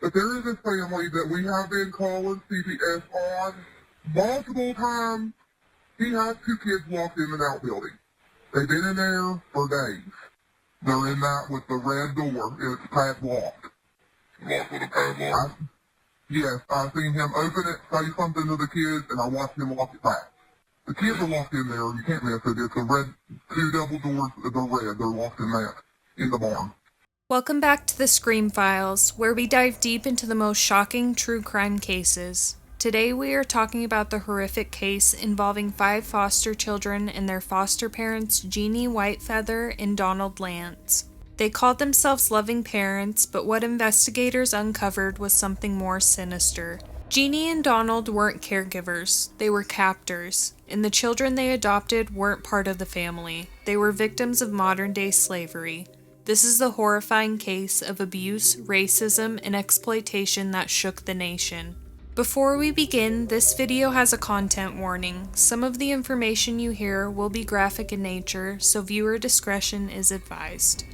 But there is this family that we have been calling CPS on multiple times. He has 2 kids locked in an outbuilding. They've been in there for days. They're in that with the red door. It's padlocked. Locked with a padlock? Yes, I've seen him open it, say something to the kids, and I watched him lock it back. The kids are locked in there. You can't miss it. It's a red, 2 double doors. They're red. They're locked in that, in the barn. Welcome back to the Scream Files, where we dive deep into the most shocking true crime cases. Today we are talking about the horrific case involving 5 foster children and their foster parents, Jeanne Whitefeather and Donald Lantz. They called themselves loving parents, but what investigators uncovered was something more sinister. Jeanne and Donald weren't caregivers, they were captors, and the children they adopted weren't part of the family. They were victims of modern-day slavery. This is the horrifying case of abuse, racism, and exploitation that shook the nation. Before we begin, this video has a content warning. Some of the information you hear will be graphic in nature, so viewer discretion is advised.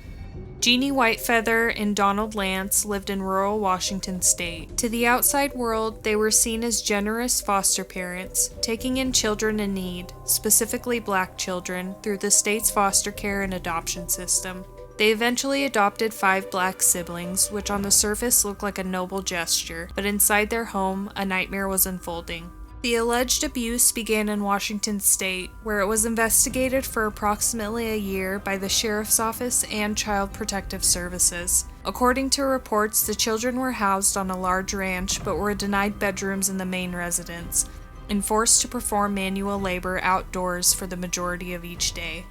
Jeanne Whitefeather and Donald Lantz lived in rural Washington state. To the outside world, they were seen as generous foster parents, taking in children in need, specifically black children, through the state's foster care and adoption system. They eventually adopted 5 black siblings, which on the surface looked like a noble gesture, but inside their home, a nightmare was unfolding. The alleged abuse began in Washington state, where it was investigated for approximately a year by the Sheriff's Office and Child Protective Services. According to reports, the children were housed on a large ranch but were denied bedrooms in the main residence, and forced to perform manual labor outdoors for the majority of each day.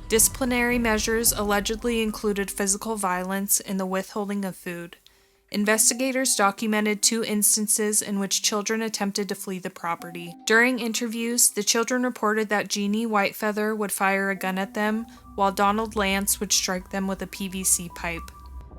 Disciplinary measures allegedly included physical violence and the withholding of food. Investigators documented 2 instances in which children attempted to flee the property. During interviews, the children reported that Jeanne Whitefeather would fire a gun at them, while Donald Lantz would strike them with a PVC pipe.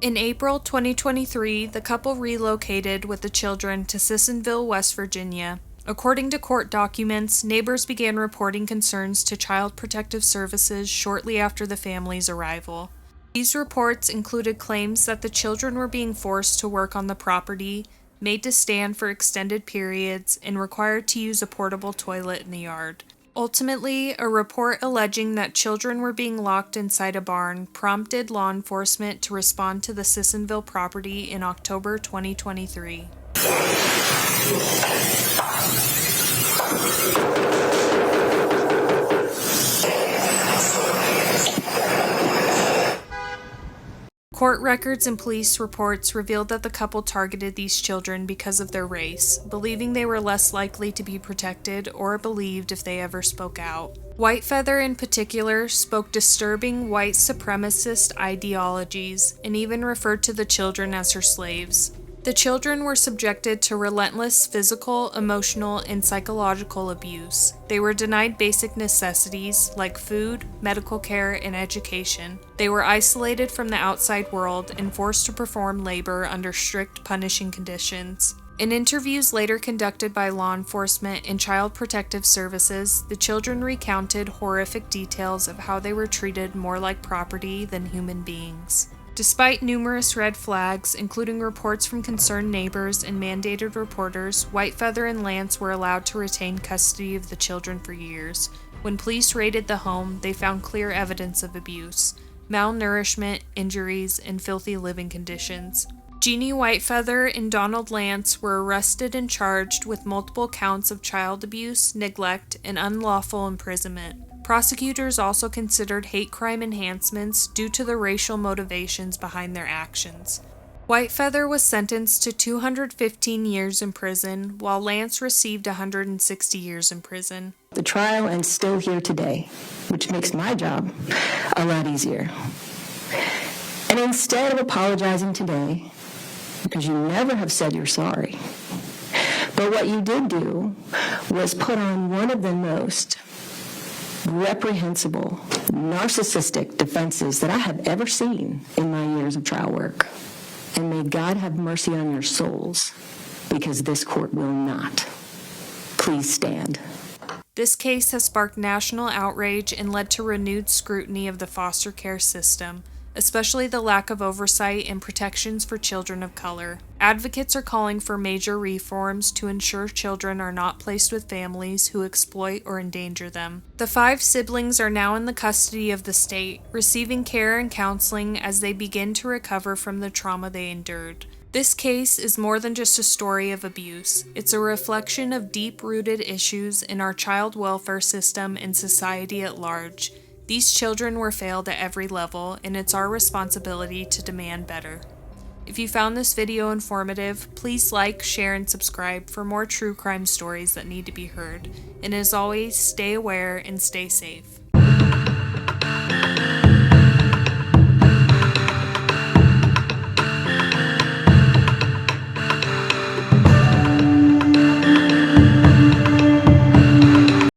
In April 2023, the couple relocated with the children to Sissonville, West Virginia. According to court documents, neighbors began reporting concerns to Child Protective Services shortly after the family's arrival. These reports included claims that the children were being forced to work on the property, made to stand for extended periods, and required to use a portable toilet in the yard. Ultimately, a report alleging that children were being locked inside a barn prompted law enforcement to respond to the Sissonville property in October 2023. Court records and police reports revealed that the couple targeted these children because of their race, believing they were less likely to be protected or believed if they ever spoke out. Whitefeather in particular spoke disturbing white supremacist ideologies and even referred to the children as her slaves. The children were subjected to relentless physical, emotional, and psychological abuse. They were denied basic necessities like food, medical care, and education. They were isolated from the outside world and forced to perform labor under strict punishing conditions. In interviews later conducted by law enforcement and Child Protective Services, the children recounted horrific details of how they were treated more like property than human beings. Despite numerous red flags, including reports from concerned neighbors and mandated reporters, Whitefeather and Lantz were allowed to retain custody of the children for years. When police raided the home, they found clear evidence of abuse, malnourishment, injuries, and filthy living conditions. Jeanne Whitefeather and Donald Lantz were arrested and charged with multiple counts of child abuse, neglect, and unlawful imprisonment. Prosecutors also considered hate crime enhancements due to the racial motivations behind their actions. Whitefeather was sentenced to 215 years in prison, while Lantz received 160 years in prison. The trial and still here today, which makes my job a lot easier. And instead of apologizing today, because you never have said you're sorry, but what you did do was put on one of the most reprehensible, narcissistic defenses that I have ever seen in my years of trial work. And may God have mercy on your souls, because this court will not. Please stand. This case has sparked national outrage and led to renewed scrutiny of the foster care system. especially the lack of oversight and protections for children of color. Advocates are calling for major reforms to ensure children are not placed with families who exploit or endanger them. The 5 siblings are now in the custody of the state, receiving care and counseling as they begin to recover from the trauma they endured. This case is more than just a story of abuse. It's a reflection of deep-rooted issues in our child welfare system and society at large. These children were failed at every level, and it's our responsibility to demand better. If you found this video informative, please like, share, and subscribe for more true crime stories that need to be heard. And as always, stay aware and stay safe.